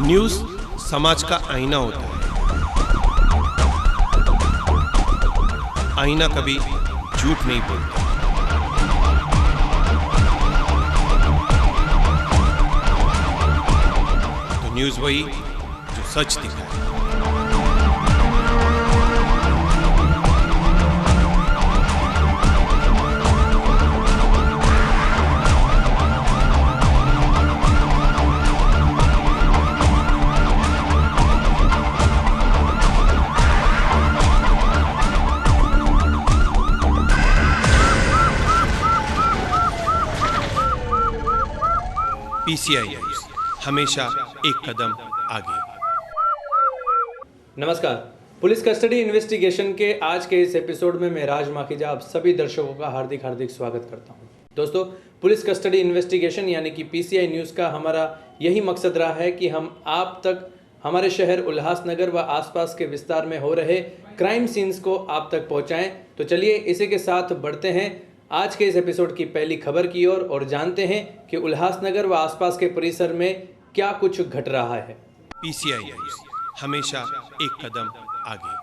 News समाज का आईना होता है। आईना कभी झूठ नहीं बोलता। तो न्यूज़ वही जो सच दिखाए। PCI न्यूज़ हमेशा एक कदम आगे। नमस्कार, पुलिस कस्टडी इन्वेस्टिगेशन के आज के इस एपिसोड में मैं राज माखीजा आप सभी दर्शकों का हार्दिक स्वागत करता हूं। दोस्तों, पुलिस कस्टडी इन्वेस्टिगेशन यानी कि PCI न्यूज़ का हमारा यही मकसद रहा है कि हम आप तक हमारे शहर उल्लासनगर व आसपास के विस्तार में हो रहे क्राइम सीन्स को आप तक पहुंचाएं। तो चलिए इसी के साथ बढ़ते हैं आज के इस एपिसोड की पहली खबर की ओर और जानते हैं कि उल्लासनगर व आसपास के परिसर में क्या कुछ घट रहा है। PCI न्यूज़ हमेशा एक कदम आगे।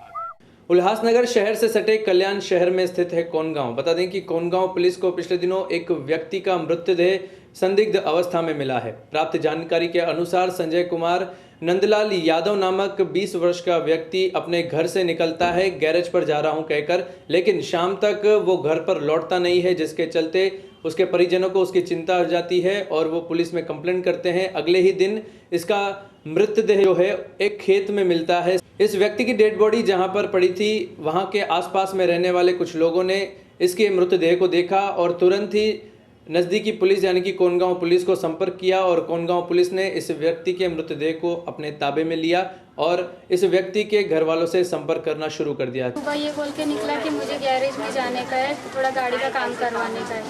उल्लासनगर शहर से सटे कल्याण शहर में स्थित है कोनगांव। बता दें कि कोनगांव पुलिस को पिछले दिनों एक व्यक्ति का मृतदेह संदिग्ध अवस्था में मिला है। प्राप्त जानकारी के अनुसार संजय कुमार नंदलाल यादव नामक 20 वर्ष का व्यक्ति अपने घर से निकलता है गैरेज पर जा रहा हूं कहकर, लेकिन शाम तक वो घर पर लौटता नहीं है, जिसके चलते उसके परिजनों को उसकी चिंता हो जाती है और वो पुलिस में कंप्लेंट करते हैं। अगले ही दिन इसका मृतदेह जो है एक खेत में मिलता है। इस व्यक्ति की डेड बॉडी जहां पर पड़ी थी, वहां के आसपास में रहने वाले कुछ लोगों ने इसके मृतदेह को देखा और तुरंत ही नज़दीकी पुलिस यानी कि कोनगांव पुलिस को संपर्क किया और कोनगांव पुलिस ने इस व्यक्ति के मृतदेह को अपने ताबे में लिया और इस व्यक्ति के घर वालों से संपर्क करना शुरू कर दिया। सुबह ये बोल के निकला कि मुझे गैरेज में जाने का है, थोड़ा गाड़ी का काम करवाने का है।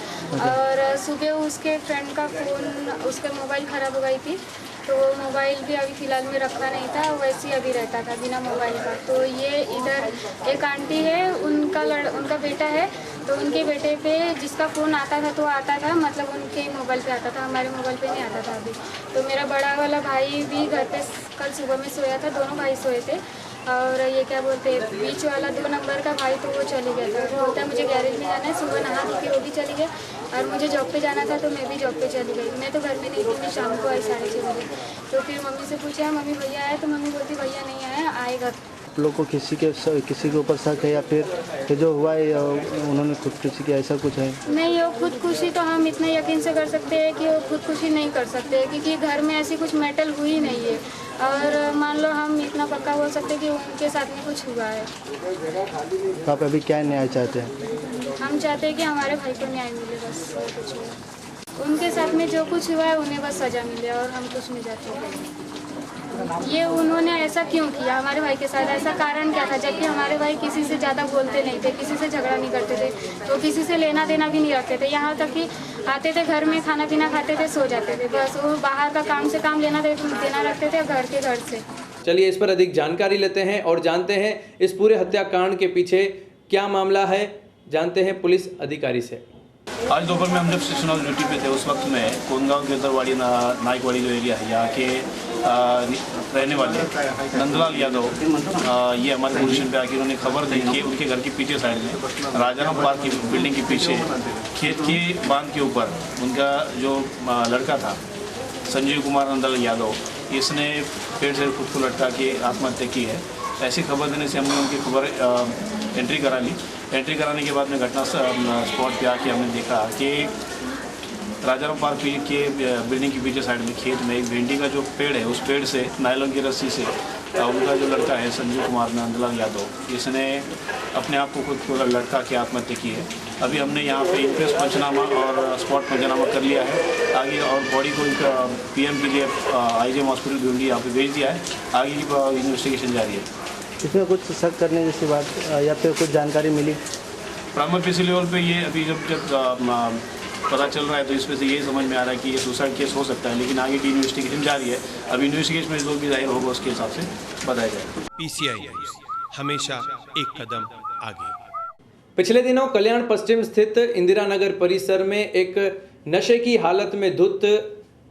और सुबह उसके फ्रेंड का फ़ोन, उसका मोबाइल ख़राब हो गई थी, तो मोबाइल भी अभी फ़िलहाल में रखा नहीं था, वैसे ही अभी रहता था बिना मोबाइल का। तो ये इधर एक आंटी है, उनका बेटा है, तो उनके बेटे पे जिसका फ़ोन आता था तो आता था, मतलब उनके मोबाइल पे आता था, हमारे मोबाइल पे नहीं आता था अभी। तो मेरा बड़ा वाला भाई भी घर पे कल सुबह में सोया था, दोनों भाई सोए थे। और ये क्या बोलते हैं, बीच वाला 2 नंबर का भाई, तो वो चले गया था। वो बोलता है मुझे गैरेज में जाना है, सुबह नहा धो के वो भी चली गए और मुझे जॉब पे जाना था तो मैं भी जॉब पे चली गई। मैं तो घर में नहीं थी, मैं शाम को आई 6:30 बजे। तो फिर मम्मी से पूछा, मम्मी भैया आए? तो मम्मी बोलती भैया नहीं आया, आएगा। आप लोग को किसी के ऊपर शक है या फिर जो हुआ है उन्होंने खुदकुशी की, ऐसा कुछ है? नहीं, वो खुदकुशी तो हम इतना यकीन से कर सकते हैं कि वो खुदकुशी नहीं कर सकते, क्योंकि घर में ऐसी कुछ मेटल हुई नहीं है। और मान लो हम इतना पक्का बोल सकते हैं कि उनके साथ में कुछ हुआ है। तो आप अभी क्या न्याय चाहते हैं? हम चाहते हैं कि हमारे भाई को न्याय मिले, बस और कुछ नहीं। उनके साथ में जो कुछ हुआ है उन्हें बस सज़ा मिले और हम कुछ नहीं चाहते। ये उन्होंने ऐसा क्यों किया हमारे भाई के साथ? ऐसा कारण क्या था? जबकि हमारे भाई किसी से ज़्यादा बोलते नहीं थे, किसी से झगड़ा नहीं करते थे, तो किसी से लेना देना भी नहीं रखते थे। यहाँ तक कि आते थे घर में, खाना पीना खाते थे, सो जाते थे, बस। वो बाहर का काम से काम लेना देना रखते थे, घर के घर से। चलिए इस पर अधिक जानकारी लेते हैं और जानते हैं इस पूरे हत्याकांड के पीछे क्या मामला है, जानते हैं पुलिस अधिकारी से। आज दोपहर में हम जब स्टेशन हाउस ड्यूटी पे थे, उस वक्त में कोनगांव के उधरवाड़ी नाइकवाड़ी जो एरिया है, यहाँ के रहने वाले नंदलाल यादव ये हमारे पोजीशन पे आके उन्होंने खबर दी कि उनके घर के पीछे साइड में राजाराम पार्क की बिल्डिंग के पीछे खेत के बांध के ऊपर उनका जो लड़का था संजय कुमार नंदलाल यादव, इसने पेड़ से खुद को लटका के आत्महत्या की है। ऐसी खबर देने से हमने उनकी खबर एंट्री करा ली। एंट्री कराने के बाद में घटना स्पॉट पे आके हमने देखा कि राजाराम पार्क के बिल्डिंग के पीछे साइड में खेत में एक भिंडी का जो पेड़ है, उस पेड़ से नायलॉन की रस्सी से उनका जो लड़का है संजय कुमार नंदलाल यादव, इसने अपने आप को खुद को लटका के आत्महत्या की है। अभी हमने यहाँ पे इंक्वेस्ट पंचनामा और स्पॉट पंचनामा कर लिया है। आगे और बॉडी को PM के लिए IGM हॉस्पिटल भिवंडी यहाँ पे भेज दिया है। आगे की इन्वेस्टिगेशन जारी है। इसमें कुछ शक करने जैसी बात या फिर कुछ जानकारी मिली? प्राइमरी PC लेवल पे ये अभी जब पता चल रहा है तो इसमें से ये समझ में आ रहा है कि ये सुसाइड केस हो सकता है, लेकिन आगे की इन्वेस्टिगेशन जारी है। अभी इन्वेस्टिगेशन में जो भी जाहिर होगा उसके हिसाब से बताया जाएगा। PCI न्यूज़ हमेशा एक कदम आगे। पिछले दिनों कल्याण पश्चिम स्थित इंदिरा नगर परिसर में एक नशे की हालत में धुत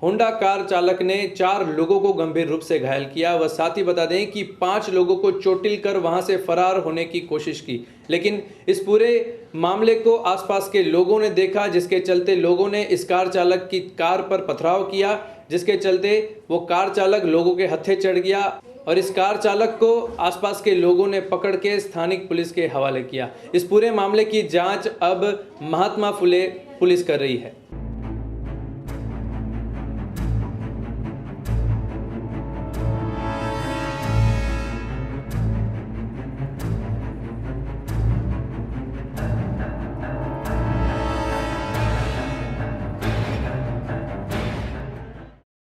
होंडा कार चालक ने 4 लोगों को गंभीर रूप से घायल किया व साथ ही बता दें कि 5 लोगों को चोटिल कर वहां से फरार होने की कोशिश की, लेकिन इस पूरे मामले को आसपास के लोगों ने देखा, जिसके चलते लोगों ने इस कार चालक की कार पर पथराव किया, जिसके चलते वो कार चालक लोगों के हत्थे चढ़ गया और इस कार चालक को आसपास के लोगों ने पकड़ के स्थानिक पुलिस के हवाले किया। इस पूरे मामले की जांच अब महात्मा फुले पुलिस कर रही है।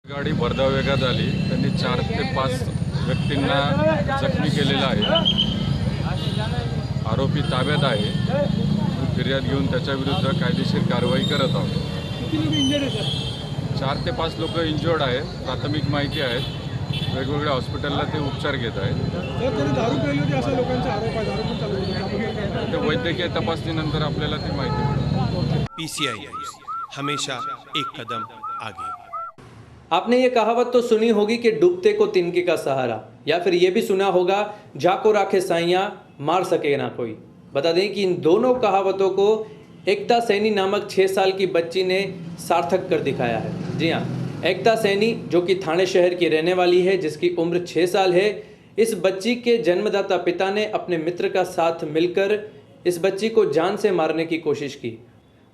गाडी भरधाव वेगात आली, त्यांनी 4 ते 5 व्यक्तींना जखमी केलेला आहे। आरोपी ताब्यात आहे। फिर्याद घेऊन त्याच्या विरुद्ध कायदेशीर कारवाई करत आहोत। 4 ते 5 लोक इंजर्ड आहेत, प्राथमिक माहिती आहेत। वेगवेगळ्या हॉस्पिटलला ते उपचार घेत आहेत। ते वैद्यकीय तपासणीनंतर आपल्याला ती माहिती मिळेल। PCI हमेशा एक कदम आगे। आपने ये कहावत तो सुनी होगी कि डूबते को तिनके का सहारा, या फिर ये भी सुना होगा जाको राखे साइयां मार सके ना कोई। बता दें कि इन दोनों कहावतों को एकता सैनी नामक 6 साल की बच्ची ने सार्थक कर दिखाया है। जी हाँ, एकता सैनी जो कि थाने शहर की रहने वाली है, जिसकी उम्र 6 साल है। इस बच्ची के जन्मदाता पिता ने अपने मित्र का साथ मिलकर इस बच्ची को जान से मारने की कोशिश की।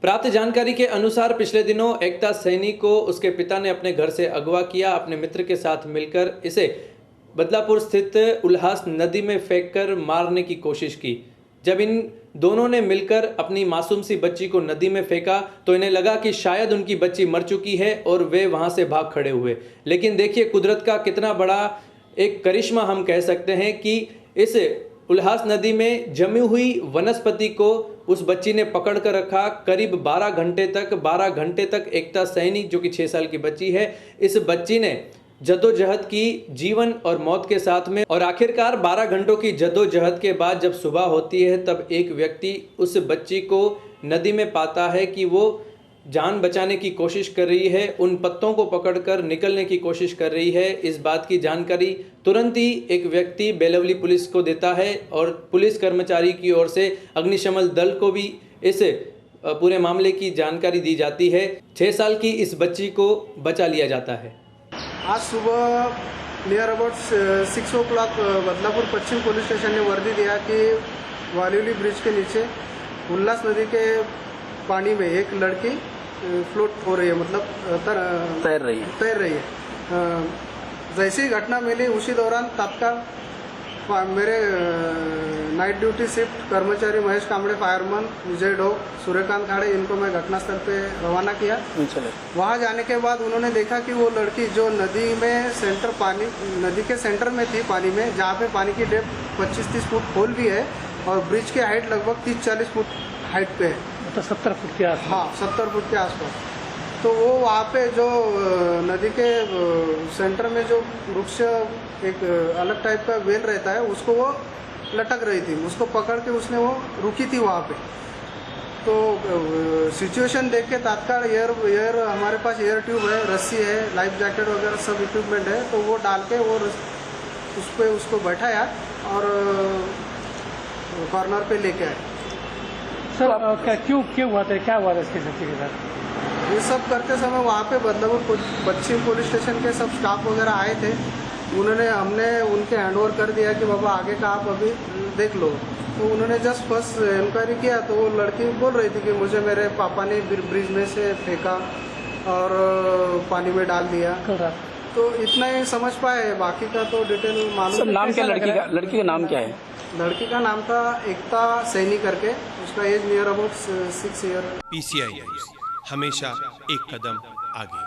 प्राप्त जानकारी के अनुसार पिछले दिनों एकता सैनी को उसके पिता ने अपने घर से अगवा किया। अपने मित्र के साथ मिलकर इसे बदलापुर स्थित उल्हास नदी में फेंककर मारने की कोशिश की। जब इन दोनों ने मिलकर अपनी मासूम सी बच्ची को नदी में फेंका तो इन्हें लगा कि शायद उनकी बच्ची मर चुकी है और वे वहां से भाग खड़े हुए। लेकिन देखिए कुदरत का कितना बड़ा एक करिश्मा हम कह सकते हैं कि इस उल्हास नदी में जमी हुई वनस्पति को उस बच्ची ने पकड़ कर रखा। करीब 12 घंटे तक एकता सैनी जो कि 6 साल की बच्ची है, इस बच्ची ने जद्दोजहद की जीवन और मौत के साथ में, और आखिरकार 12 घंटों की जद्दोजहद के बाद जब सुबह होती है तब एक व्यक्ति उस बच्ची को नदी में पाता है कि वो जान बचाने की कोशिश कर रही है, उन पत्तों को पकड़कर निकलने की कोशिश कर रही है। इस बात की जानकारी तुरंत ही एक व्यक्ति बेलवली पुलिस को देता है और पुलिस कर्मचारी की ओर से अग्निशमन दल को भी इस पूरे मामले की जानकारी दी जाती है। 6 साल की इस बच्ची को बचा लिया जाता है। आज सुबह near about 6 o'clock Badlapur Paschim police station ने वर्दी दिया कि वालिवली ब्रिज के नीचे उल्लास नदी के पानी में एक लड़की फ्लोट हो रही है, मतलब तैर रही है। जैसी ही घटना मिली उसी दौरान तत्काल मेरे नाइट ड्यूटी शिफ्ट कर्मचारी महेश कामड़े, फायरमैन विजय ढोक, सूर्यकांत खाड़े, इनको मैं घटनास्थल पे रवाना किया। वहाँ जाने के बाद उन्होंने देखा कि वो लड़की जो नदी में नदी के सेंटर में थी, पानी में, जहाँ पे पानी की डेप्थ 25-30 फुट खोल भी है और ब्रिज की हाइट लगभग 30-40 फुट हाइट पे है, तो 70 फुट के आसपास। हाँ, 70 फुट के आसपास। तो वो वहाँ पे जो नदी के सेंटर में जो वृक्ष एक अलग टाइप का बेल रहता है, उसको वो लटक रही थी, उसको पकड़ के उसने वो रुकी थी वहाँ पे। तो सिचुएशन देख के तत्काल एयर हमारे पास एयर ट्यूब है, रस्सी है, लाइफ जैकेट वगैरह सब इक्विपमेंट है, तो वो डाल के वो उस पर उसको बैठाया और कॉर्नर पे लेके आए। सर क्यों हुआ था, क्या हुआ था इसके बच्चे के साथ? ये सब करते समय वहाँ पे बदलापुर पश्चिम पुलिस स्टेशन के सब स्टाफ वगैरह आए थे। हमने उनके हैंडओवर कर दिया कि बाबा आगे का आप अभी देख लो। तो उन्होंने जस्ट फर्स्ट इंक्वायरी किया तो वो लड़की बोल रही थी कि मुझे मेरे पापा ने ब्रिज में से फेंका और पानी में डाल दिया। तो इतना ही समझ पाए, बाकी का तो डिटेल मालूम। नाम क्या लड़की का नाम क्या है? लड़की का नाम था एकता सैनी करके, उसका age near about 6 year. PCI हमेशा एक कदम आगे।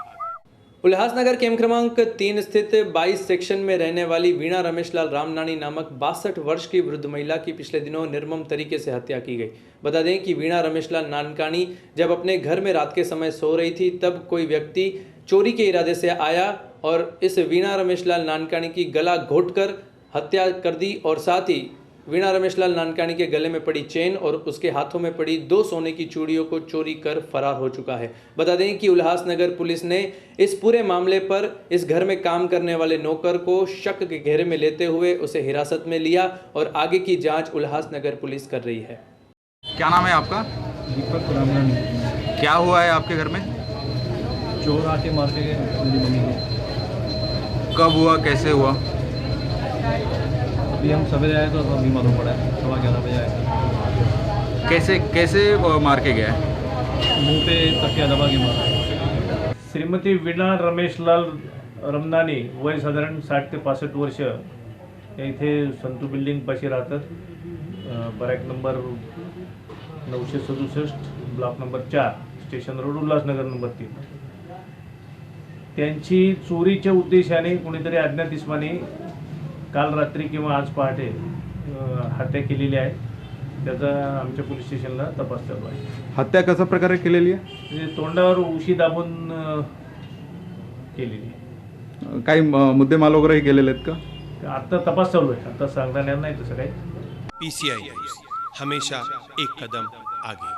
उल्हासनगर कैंप क्रमांक 3 स्थित 22 सेक्शन में रहने वाली वीणा रमेशलाल रामनानी नामक 62 वर्ष की वृद्ध महिला की पिछले दिनों निर्मम तरीके से हत्या की गई। बता दें कि वीणा रमेशलाल नानकानी जब अपने घर में रात के समय सो रही थी तब कोई व्यक्ति चोरी के इरादे से आया और इस वीणा रमेशलाल नानकानी की गला घोंटकर हत्या कर दी और साथ ही वीणा रमेशलाल नानकानी के गले में पड़ी चेन और उसके हाथों में पड़ी 2 सोने की चूड़ियों को चोरी कर फरार हो चुका है। बता दें कि उल्लासनगर पुलिस ने इस पूरे मामले पर इस घर में काम करने वाले नौकर को शक के घेरे में लेते हुए उसे हिरासत में लिया और आगे की जांच उल्लासनगर पुलिस कर रही है। क्या नाम है आपका? दीपक रामनानी। क्या हुआ है आपके घर में? चोर आके मार के गए मेरी मम्मी को। कब हुआ, कैसे हुआ? अभी हम सवेरे आए तो अभी मालूम पड़ा है, 11:15 बजे आए थे। कैसे कैसे मार के गया? मुंह पे तकिया दबा के मारा। श्रीमती वीणा रमेशलाल रमनानी, वय साधारण 60 ते 65 वर्ष, इथे संतू बिल्डिंग पाशी राहतात। Barrack number 967, block number 4, station road, Ulhasnagar number 3। त्यांची चोरीच्या उद्देशाने कोणीतरी अज्ञात इसमाने काल रात्री किंवा आज पहाटे हत्या केलेली आहे। त्याचा आमच्या पोलीस स्टेशनला तपास चालू आहे। हत्या कशा प्रकारे केलेली आहे? म्हणजे तोंडावर उशी दाबून केलेली आहे। काही मुद्देमाल वगैरे केलेले आहेत का? आता तपास चालू आहे, आता सांगता येणार नाही तसं काही। पीसीआई न्यूज़, हमेशा एक कदम आगे।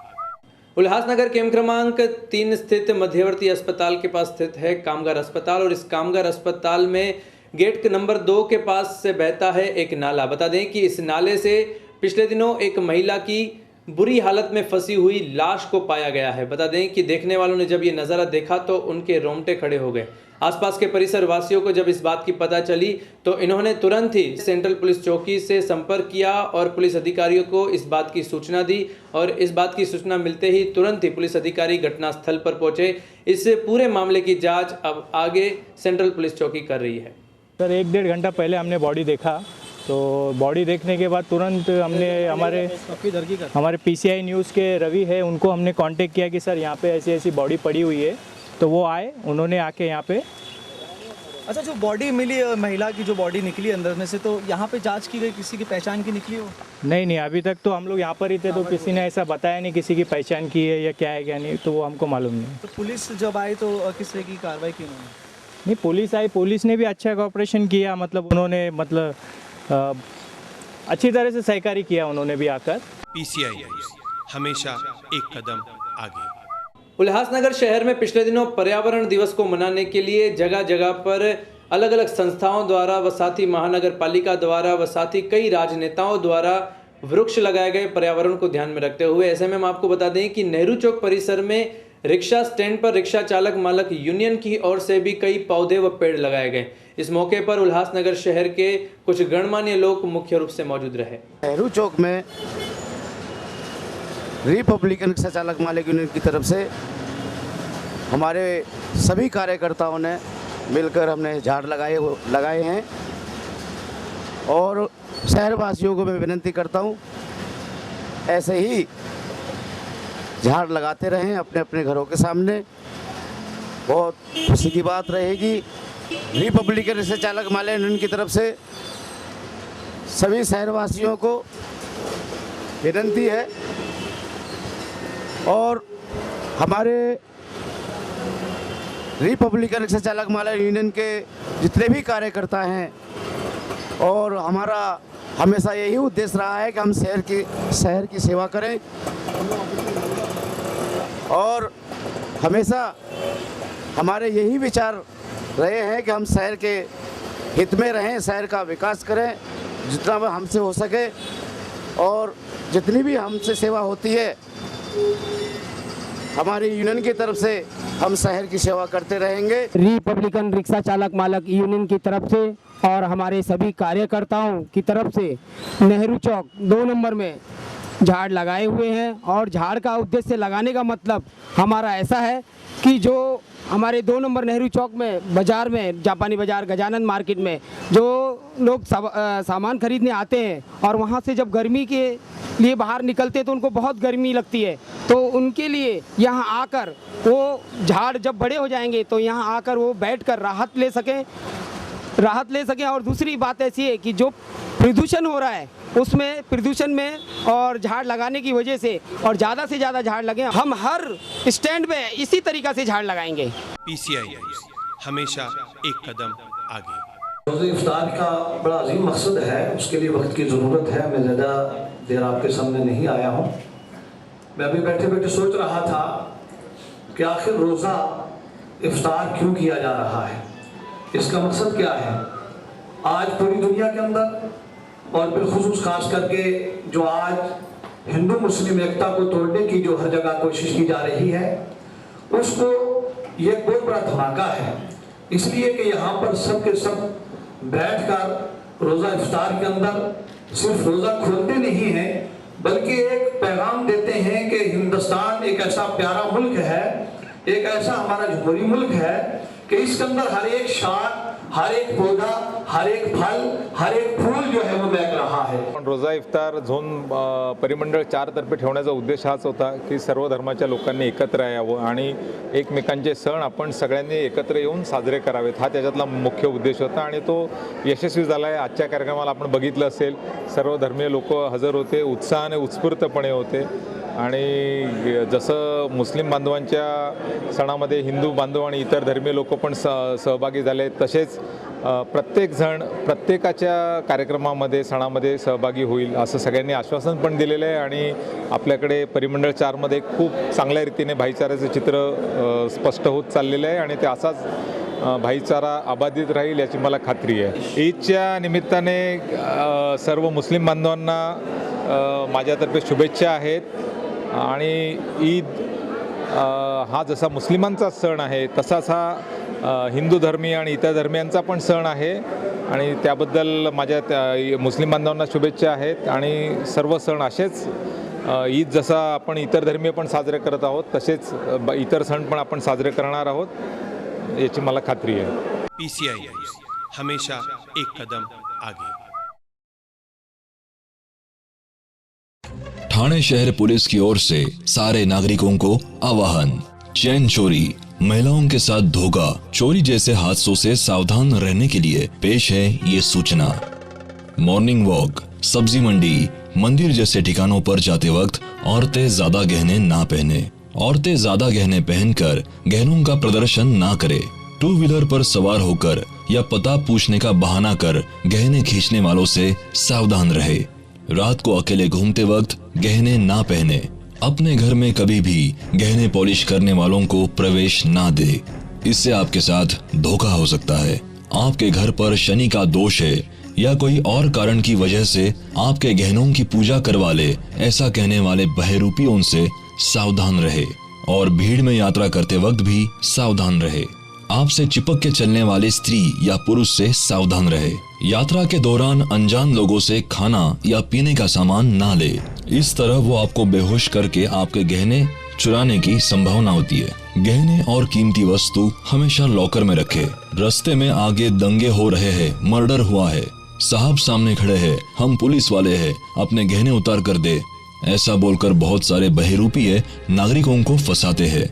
उल्लासनगर केम क्रमांक 3 स्थित मध्यवर्ती अस्पताल के पास स्थित है कामगार अस्पताल और इस कामगार अस्पताल में गेट नंबर 2 के पास से बहता है एक नाला। बता दें कि इस नाले से पिछले दिनों एक महिला की बुरी हालत में फंसी हुई लाश को पाया गया है। बता दें कि देखने वालों ने जब ये नज़ारा देखा तो उनके रोंगटे खड़े हो गए। आसपास के परिसर वासियों को जब इस बात की पता चली तो इन्होंने तुरंत ही सेंट्रल पुलिस चौकी से संपर्क किया और पुलिस अधिकारियों को इस बात की सूचना दी और इस बात की सूचना मिलते ही तुरंत ही पुलिस अधिकारी घटनास्थल पर पहुंचे। इस पूरे मामले की जांच अब आगे सेंट्रल पुलिस चौकी कर रही है। सर 1-1.5 घंटा पहले हमने बॉडी देखा, तो बॉडी देखने के बाद तुरंत हमने हमारे पीसीआई न्यूज़ के रवि है उनको हमने कांटेक्ट किया कि सर यहाँ पे ऐसी ऐसी बॉडी पड़ी हुई है। तो वो आए, उन्होंने आके यहाँ पे। अच्छा, जो बॉडी मिली महिला की, जो बॉडी निकली अंदर में से, तो यहाँ पे जांच की गई, किसी की पहचान की निकली हो? नहीं, अभी तक तो हम लोग यहाँ पर ही थे, तो किसी ने ऐसा बताया नहीं किसी की पहचान की है या क्या है क्या नहीं, तो वो हमको मालूम नहीं। तो पुलिस जब आई तो किस तरह की कार्रवाई की उन्होंने? नहीं, पुलिस आई, पुलिस ने भी अच्छा कोऑपरेशन किया, मतलब उन्होंने अच्छी तरह से सहकारी किया उन्होंने भी आकर। पीसीआई न्यूज़, हमेशा एक कदम आगे। उल्लासनगर शहर में पिछले दिनों पर्यावरण दिवस को मनाने के लिए जगह जगह पर अलग अलग संस्थाओं द्वारा व साथ ही महानगर पालिका द्वारा व साथ ही कई राजनेताओं द्वारा वृक्ष लगाए गए पर्यावरण को ध्यान में रखते हुए। ऐसे में हम आपको बता दें कि नेहरू चौक परिसर में रिक्शा स्टैंड पर रिक्शा चालक मालक यूनियन की ओर से भी कई पौधे व पेड़ लगाए गए। इस मौके पर उल्लासनगर शहर के कुछ गणमान्य लोग मुख्य रूप से मौजूद रहे। नेहरू चौक में रिपब्लिकन रिक्शा चालक मालिक यूनियन की तरफ से हमारे सभी कार्यकर्ताओं ने मिलकर हमने झाड़ लगाए हैं और शहरवासियों को मैं विनती करता हूं ऐसे ही झाड़ लगाते रहें अपने अपने घरों के सामने। बहुत खुशी की बात रहेगी। रिपब्लिकन रिक्शा चालक मालिक यूनियन की तरफ से सभी शहरवासियों को विनती है और हमारे रिपब्लिकन रिक्शा चालक मालिक यूनियन के जितने भी कार्यकर्ता हैं और हमारा हमेशा यही उद्देश्य रहा है कि हम शहर की सेवा करें और हमेशा हमारे यही विचार रहे हैं कि हम शहर के हित में रहें, शहर का विकास करें जितना भी हमसे हो सके और जितनी भी हमसे सेवा होती है हमारी यूनियन की तरफ से हम शहर की सेवा करते रहेंगे। रिपब्लिकन रिक्शा चालक मालक यूनियन की तरफ से और हमारे सभी कार्यकर्ताओं की तरफ से नेहरू चौक 2 नंबर में झाड़ लगाए हुए हैं और झाड़ का उद्देश्य लगाने का मतलब हमारा ऐसा है कि जो हमारे 2 नंबर नेहरू चौक में बाज़ार में जापानी बाज़ार गजानन मार्केट में जो लोग सामान खरीदने आते हैं और वहाँ से जब गर्मी के लिए बाहर निकलते हैं तो उनको बहुत गर्मी लगती है, तो उनके लिए यहाँ आकर वो झाड़ जब बड़े हो जाएंगे तो यहाँ आकर वो बैठकर राहत ले सकें। और दूसरी बात ऐसी है कि जो प्रदूषण हो रहा है उसमें प्रदूषण में और झाड़ लगाने की वजह से और ज़्यादा से ज़्यादा झाड़ लगे। हम हर स्टैंड पे इसी तरीक़ा से झाड़ लगाएंगे। पीसीआई न्यूज़, हमेशा एक कदम आगे। रोज़े इफ्तार का बड़ा अजीम मकसद है, उसके लिए वक्त की ज़रूरत है। मैं ज़्यादा देर आपके सामने नहीं आया हूँ। मैं अभी बैठे बैठे सोच रहा था कि आखिर रोज़ा इफ्तार क्यों किया जा रहा है, इसका मकसद क्या है। आज पूरी दुनिया के अंदर और बिलखुसूस खास करके जो आज हिंदू मुस्लिम एकता को तोड़ने की जो हर जगह कोशिश की जा रही है, उसको ये बहुत बड़ा धमाका है। इसलिए कि यहाँ पर सब के सब बैठकर रोज़ा इफ्तार के अंदर सिर्फ रोज़ा खोलते नहीं हैं, बल्कि एक पैगाम देते हैं कि हिंदुस्तान एक ऐसा प्यारा मुल्क है, एक ऐसा हमारा जमहूरी मुल्क है कि इसके अंदर हर एक शाख, हर एक पौधा, हर एक फल, हर एक फूल जो है वो महक रहा है। रोजा इफ्तार झोन परिमंडळ 4 तर्फे ठेवण्याचा उद्देश हाच होता की सर्व धर्माच्या लोकांनी एकत्र यावं आणि एकमेकांचे सण आपण सगळ्यांनी एकत्र येऊन साजरे करावेत, हा त्याच्यातला मुख्य उद्देश होता आणि तो यशस्वी झाला आहे। आजच्या कार्यक्रमाला आपण बघितलं असेल, सर्व धर्मीय लोक हजर होते, उत्साहाने उत्स्फूर्तपणे होते आणि जसं मुस्लिम बांधवांच्या सणामध्ये हिंदू बांधव आणि इतर धर्मीय लोक पण सहभागी झाले, तसेच प्रत्येक जण प्रत्येकाच्या कार्यक्रमामध्ये सणामध्ये सहभागी होईल असं सगळ्यांनी आश्वासन पण दिलेलं आहे आणि आपल्याकडे परिमंडळ 4 मध्ये खूप चांगल्या रीतीने भाईचाऱ्याचं चित्र स्पष्ट होत चाललेलं आहे आणि ते असाच भाईचारा अबाधित राहील याची मला खात्री आहे। ईदच्या निमित्ताने सर्व मुस्लिम बांधवांना माझ्यातर्फे शुभेच्छा आहेत आणि ईद हा जसा मुस्लिमांचा सण आहे तसाच हा हिंदू धर्मीय आणि इतर धर्मियांचा पण सण आहे आणि त्याबद्दल माझ्या मुस्लिम बांधवांना शुभेच्छा आहेत आणि सर्व सण असेच ईद जसा आपण इतर धर्मीय पण साजरे करत आहोत तसेच इतर सण पण आपण साजरे करणार आहोत याची मला खात्री आहे। PCI न्यूज़, हमेशा एक कदम आगे। ठाणे शहर पुलिस की ओर से सारे नागरिकों को आह्वान, चैन चोरी, महिलाओं के साथ धोखा, चोरी जैसे हादसों से सावधान रहने के लिए पेश है ये सूचना। मॉर्निंग वॉक, सब्जी मंडी, मंदिर जैसे ठिकानों पर जाते वक्त औरतें ज्यादा गहने ना पहने। औरतें ज्यादा गहने पहनकर गहनों का प्रदर्शन ना करे। 2 व्हीलर पर सवार होकर या पता पूछने का बहाना कर गहने खींचने वालों से सावधान रहे। रात को अकेले घूमते वक्त गहने ना पहने। अपने घर में कभी भी गहने पॉलिश करने वालों को प्रवेश ना दे, इससे आपके साथ धोखा हो सकता है। आपके घर पर शनि का दोष है या कोई और कारण की वजह से आपके गहनों की पूजा करवा ले, ऐसा कहने वाले बहरूपियों से सावधान रहे और भीड़ में यात्रा करते वक्त भी सावधान रहे। आपसे चिपक के चलने वाले स्त्री या पुरुष से सावधान रहे। यात्रा के दौरान अनजान लोगों से खाना या पीने का सामान ना ले, इस तरह वो आपको बेहोश करके आपके गहने चुराने की संभावना होती है। गहने और कीमती वस्तु हमेशा लॉकर में रखे। रास्ते में आगे दंगे हो रहे हैं, मर्डर हुआ है, साहब सामने खड़े हैं, हम पुलिस वाले हैं, अपने गहने उतार कर दे, ऐसा बोलकर बहुत सारे बहरूपीय नागरिकों को फंसाते हैं।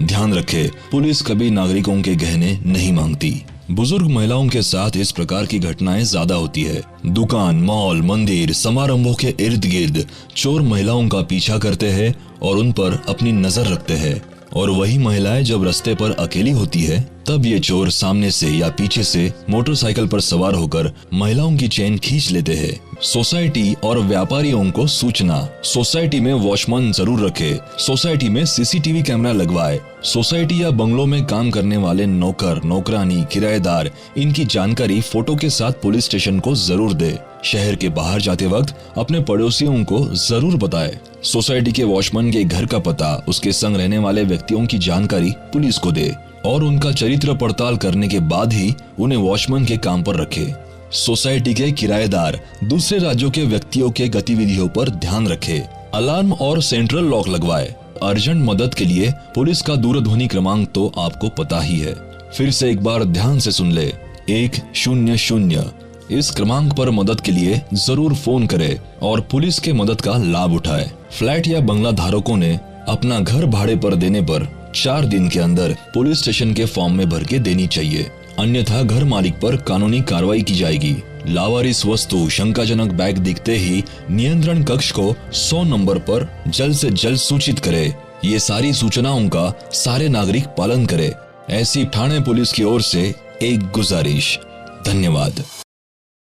ध्यान रखे, पुलिस कभी नागरिकों के गहने नहीं मांगती। बुजुर्ग महिलाओं के साथ इस प्रकार की घटनाएं ज्यादा होती है। दुकान, मॉल, मंदिर, समारंभों के इर्द गिर्द चोर महिलाओं का पीछा करते हैं और उन पर अपनी नजर रखते हैं और वही महिलाएं जब रास्ते पर अकेली होती है तब ये चोर सामने से या पीछे से मोटरसाइकिल पर सवार होकर महिलाओं की चेन खींच लेते हैं। सोसाइटी और व्यापारियों को सूचना, सोसाइटी में वॉचमैन जरूर रखे, सोसाइटी में सीसीटीवी कैमरा लगवाए। सोसाइटी या बंगलों में काम करने वाले नौकर, नौकरानी, किराएदार, इनकी जानकारी फोटो के साथ पुलिस स्टेशन को जरूर दे। शहर के बाहर जाते वक्त अपने पड़ोसियों को जरूर बताए। सोसाइटी के वॉचमैन के घर का पता, उसके संग रहने वाले व्यक्तियों की जानकारी पुलिस को दे और उनका चरित्र पड़ताल करने के बाद ही उन्हें वॉचमैन के काम पर रखे। सोसाइटी के किराएदार दूसरे राज्यों के व्यक्तियों के गतिविधियों पर ध्यान रखे। अलार्म और सेंट्रल लॉक लगवाए। अर्जेंट मदद के लिए पुलिस का दूरध्वनि क्रमांक तो आपको पता ही है, फिर से एक बार ध्यान से सुन ले, 100। इस क्रमांक पर मदद के लिए जरूर फोन करे और पुलिस के मदद का लाभ उठाए। फ्लैट या बंगला धारकों ने अपना घर भाड़े पर देने पर 4 दिन के अंदर पुलिस स्टेशन के फॉर्म में भर के देनी चाहिए, अन्यथा घर मालिक पर कानूनी कार्रवाई की जाएगी। लावारिस वस्तु, शंकाजनक बैग दिखते ही नियंत्रण कक्ष को 100 नंबर पर जल्द से जल्द सूचित करे। ये सारी सूचनाओं का सारे नागरिक पालन करे। ऐसी ठाणे पुलिस की ओर से एक गुजारिश। धन्यवाद।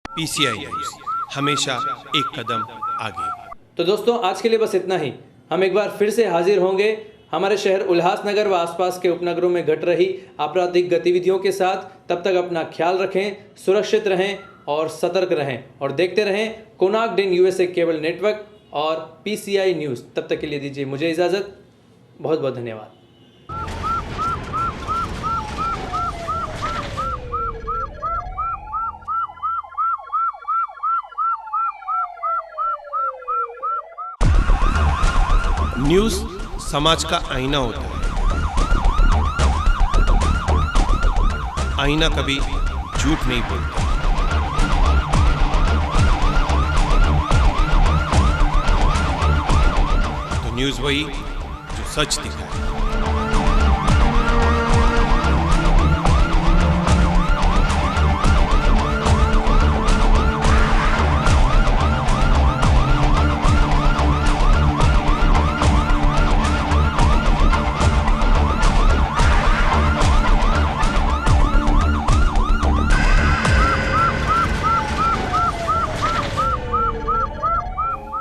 PCI न्यूज़, हमेशा एक कदम आगे। तो दोस्तों आज के लिए बस इतना ही। हम एक बार फिर से हाजिर होंगे हमारे शहर उल्लासनगर व आसपास के उपनगरों में घट रही आपराधिक गतिविधियों के साथ। तब तक अपना ख्याल रखें, सुरक्षित रहें और सतर्क रहें और देखते रहें कोनार्क इन USA केबल नेटवर्क और PCI न्यूज़। तब तक के लिए दीजिए मुझे इजाज़त। बहुत बहुत धन्यवाद। न्यूज़ समाज का आईना होता है। आईना कभी झूठ नहीं बोलता। तो न्यूज़ वही जो सच दिखाए।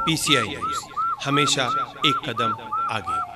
PCI न्यूज़, हमेशा एक कदम आगे।